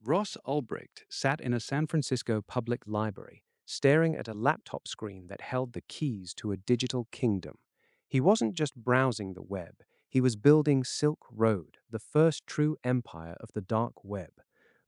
Ross Ulbricht sat in a San Francisco public library, staring at a laptop screen that held the keys to a digital kingdom. He wasn't just browsing the web, he was building Silk Road, the first true empire of the dark web.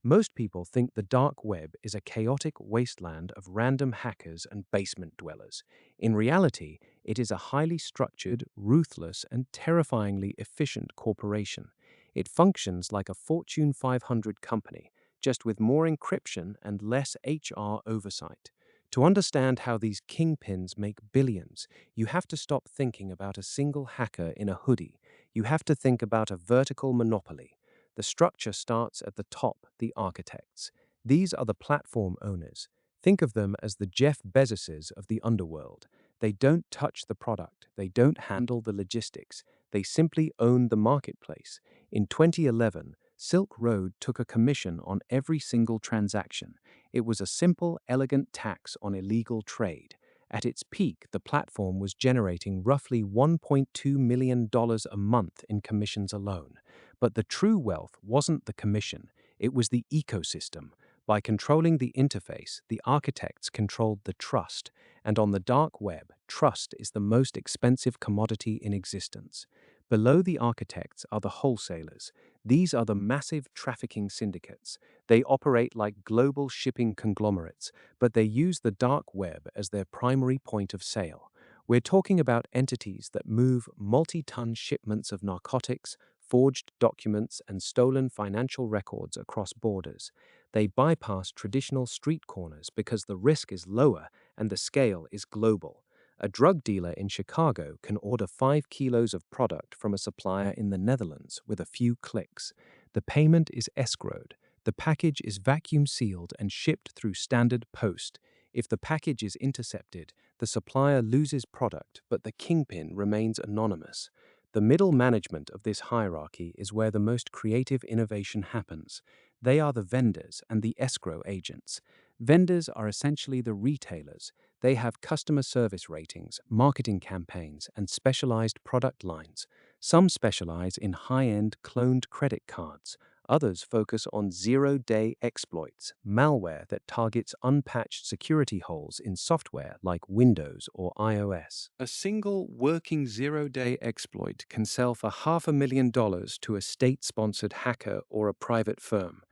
Most people think the dark web is a chaotic wasteland of random hackers and basement dwellers. In reality, it is a highly structured, ruthless, and terrifyingly efficient corporation. It functions like a Fortune 500 company, just with more encryption and less HR oversight. To understand how these kingpins make billions, you have to stop thinking about a single hacker in a hoodie. You have to think about a vertical monopoly. The structure starts at the top, the architects. These are the platform owners. Think of them as the Jeff Bezoses of the underworld. They don't touch the product, they don't handle the logistics, they simply own the marketplace. In 2011, Silk Road took a commission on every single transaction. It was a simple, elegant tax on illegal trade. At its peak, the platform was generating roughly $1.2 million a month in commissions alone. But the true wealth wasn't the commission, it was the ecosystem. By controlling the interface, the architects controlled the trust, and on the dark web, trust is the most expensive commodity in existence. Below the architects are the wholesalers. These are the massive trafficking syndicates. They operate like global shipping conglomerates, but they use the dark web as their primary point of sale. We're talking about entities that move multi-ton shipments of narcotics, forged documents, and stolen financial records across borders. They bypass traditional street corners because the risk is lower and the scale is global. A drug dealer in Chicago can order 5 kilos of product from a supplier in the Netherlands with a few clicks. The payment is escrowed. The package is vacuum sealed and shipped through standard post. If the package is intercepted, the supplier loses product, but the kingpin remains anonymous. The middle management of this hierarchy is where the most creative innovation happens. They are the vendors and the escrow agents. Vendors are essentially the retailers. They have customer service ratings, marketing campaigns, and specialized product lines. Some specialize in high-end cloned credit cards. Others focus on zero-day exploits, malware that targets unpatched security holes in software like Windows or iOS. A single working zero-day exploit can sell for $500,000 to a state-sponsored hacker or a private firm.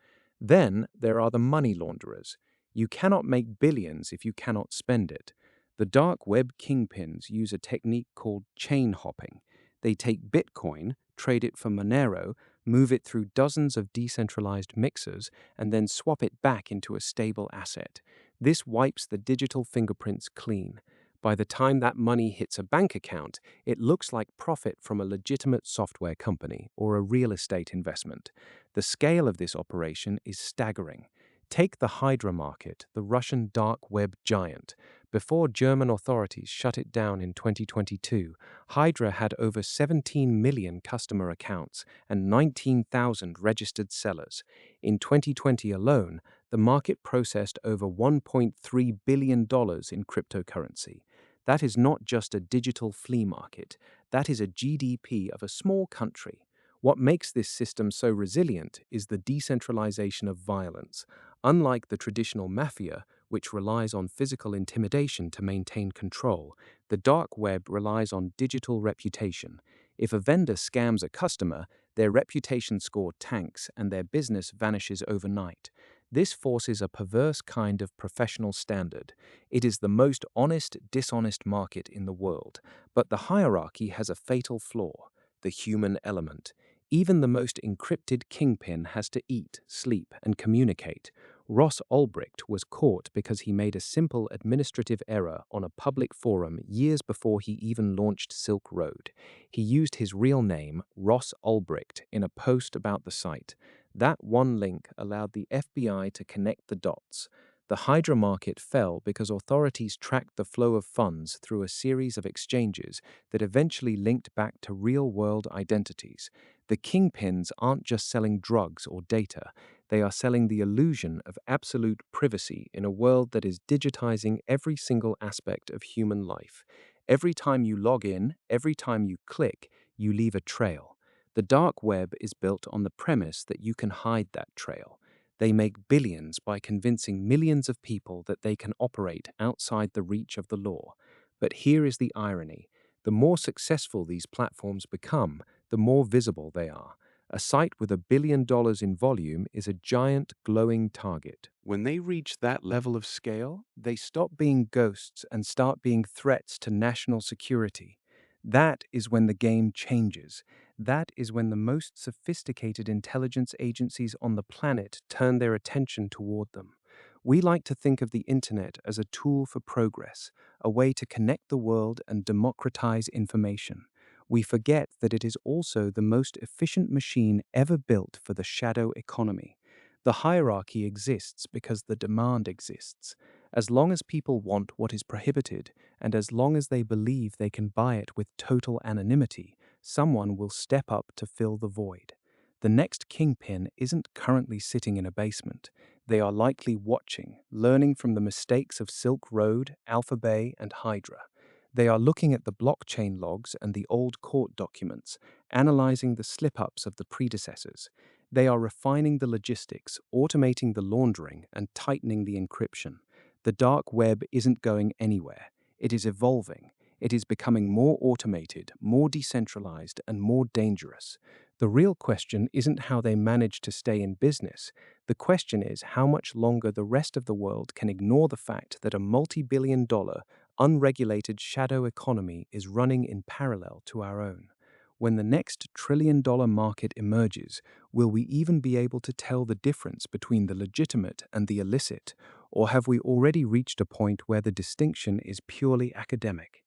Then there are the money launderers. You cannot make billions if you cannot spend it. The dark web kingpins use a technique called chain hopping. They take Bitcoin, trade it for Monero, move it through dozens of decentralized mixers, and then swap it back into a stable asset. This wipes the digital fingerprints clean. By the time that money hits a bank account, it looks like profit from a legitimate software company or a real estate investment. The scale of this operation is staggering. Take the Hydra market, the Russian dark web giant. Before German authorities shut it down in 2022, Hydra had over 17 million customer accounts and 19,000 registered sellers. In 2020 alone, the market processed over $1.3 billion in cryptocurrency. That is not just a digital flea market, that is a GDP of a small country. What makes this system so resilient is the decentralization of violence. Unlike the traditional mafia, which relies on physical intimidation to maintain control, the dark web relies on digital reputation. If a vendor scams a customer, their reputation score tanks and their business vanishes overnight. This forces a perverse kind of professional standard. It is the most honest, dishonest market in the world. But the hierarchy has a fatal flaw: the human element. Even the most encrypted kingpin has to eat, sleep, and communicate. Ross Ulbricht was caught because he made a simple administrative error on a public forum years before he even launched Silk Road. He used his real name, Ross Ulbricht, in a post about the site. That one link allowed the FBI to connect the dots. The Hydra market fell because authorities tracked the flow of funds through a series of exchanges that eventually linked back to real-world identities. The kingpins aren't just selling drugs or data, they are selling the illusion of absolute privacy in a world that is digitizing every single aspect of human life. Every time you log in, every time you click, you leave a trail. The dark web is built on the premise that you can hide that trail. They make billions by convincing millions of people that they can operate outside the reach of the law. But here is the irony. The more successful these platforms become, the more visible they are. A site with $1 billion in volume is a giant glowing target. When they reach that level of scale, they stop being ghosts and start being threats to national security. That is when the game changes. That is when the most sophisticated intelligence agencies on the planet turn their attention toward them. We like to think of the internet as a tool for progress, a way to connect the world and democratize information. We forget that it is also the most efficient machine ever built for the shadow economy. The hierarchy exists because the demand exists. As long as people want what is prohibited, and as long as they believe they can buy it with total anonymity, someone will step up to fill the void. The next kingpin isn't currently sitting in a basement. They are likely watching, learning from the mistakes of Silk Road, Alphabet, and Hydra. They are looking at the blockchain logs and the old court documents, analyzing the slip-ups of the predecessors. They are refining the logistics, automating the laundering, and tightening the encryption. The dark web isn't going anywhere. It is evolving. It is becoming more automated, more decentralized, and more dangerous. The real question isn't how they manage to stay in business. The question is how much longer the rest of the world can ignore the fact that a multi-billion-dollar, unregulated shadow economy is running in parallel to our own. When the next trillion-dollar market emerges, will we even be able to tell the difference between the legitimate and the illicit, or have we already reached a point where the distinction is purely academic?